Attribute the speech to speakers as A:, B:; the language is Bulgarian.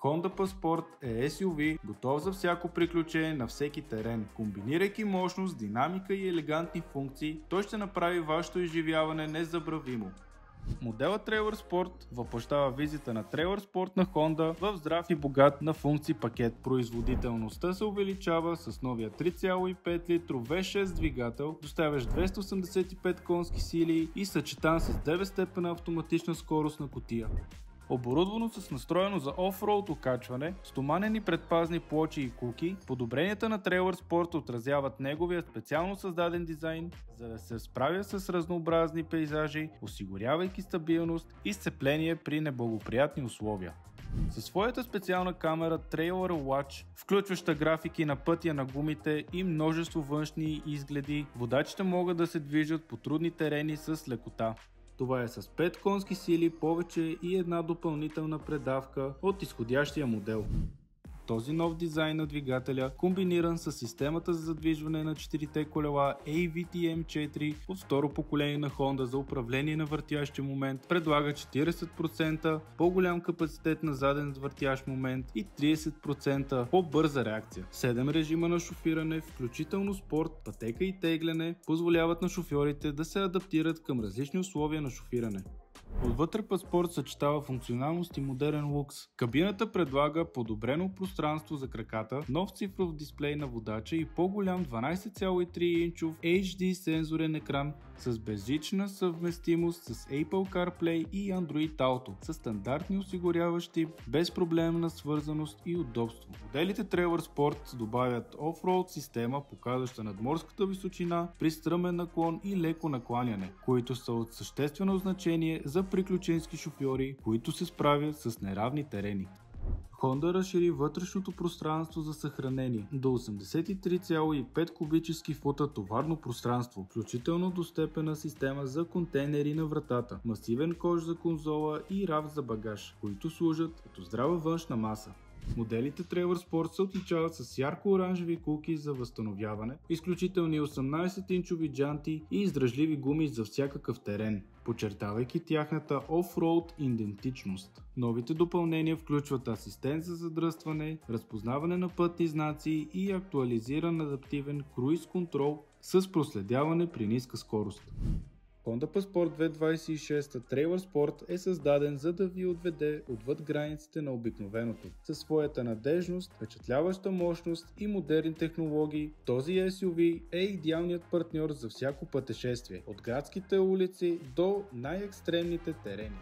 A: Honda Passport е SUV, готов за всяко приключение на всеки терен. Комбинирайки мощност, динамика и елегантни функции, той ще направи вашето изживяване незабравимо. Моделът Trailers Sport въплъщава визията на Trailers Sport на Honda в здрав и богат на функции пакет. Производителността се увеличава с новия 3,5 литров V6 двигател, доставящ 285 конски сили и съчетан с 9-степенна автоматична скоростна кутия. Оборудвано с настроено за офроуд окачване, стоманени предпазни плочи и куки, подобренията на Trailers Sport отразяват неговия специално създаден дизайн, за да се справя с разнообразни пейзажи, осигурявайки стабилност и сцепление при неблагоприятни условия. Със своята специална камера Trailer Watch, включваща графики на пътя на гумите и множество външни изгледи, водачите могат да се движат по трудни терени с лекота. Това е с 5 конски сили повече и една допълнителна предавка от изходящия модел. Този нов дизайн на двигателя, комбиниран с системата за задвижване на 4-те колела AVTM4 от второ поколение на Honda за управление на въртящия момент, предлага 40% по-голям капацитет на заден въртящ момент и 30% по-бърза реакция. 7 режима на шофиране, включително спорт, пътека и тегляне, позволяват на шофьорите да се адаптират към различни условия на шофиране. Отвътре Passport съчетава функционалност и модерен лукс. Кабината предлага подобрено пространство за краката, нов цифров дисплей на водача и по-голям 12,3 инчов HD сензорен екран с безжична съвместимост с Apple CarPlay и Android Auto, с стандартни осигуряващи безпроблемна свързаност и удобство. Моделите Trailers Sport добавят офроуд система, показваща надморската височина при стръмен наклон и леко накланяне, които са от съществено значение за приключенски шофьори, които се справят с неравни терени. Honda разшири вътрешното пространство за съхранение до 83,5 кубически фута товарно пространство, включително до степена система за контейнери на вратата, масивен кош за конзола и рафт за багаж, които служат като здрава външна маса. Моделите Trailers Sport се отличават с ярко-оранжеви куки за възстановяване, изключителни 18-инчови джанти и издръжливи гуми за всякакъв терен, подчертавайки тяхната офроуд идентичност. Новите допълнения включват асистент за задръстване, разпознаване на пътни знаци и актуализиран адаптивен круиз контрол с проследяване при ниска скорост. Honda Passport 226 Trailers Sport е създаден, за да ви отведе отвъд границите на обикновеното. Със своята надежност, впечатляваща мощност и модерни технологии, този SUV е идеалният партньор за всяко пътешествие, от градските улици до най-екстремните терени.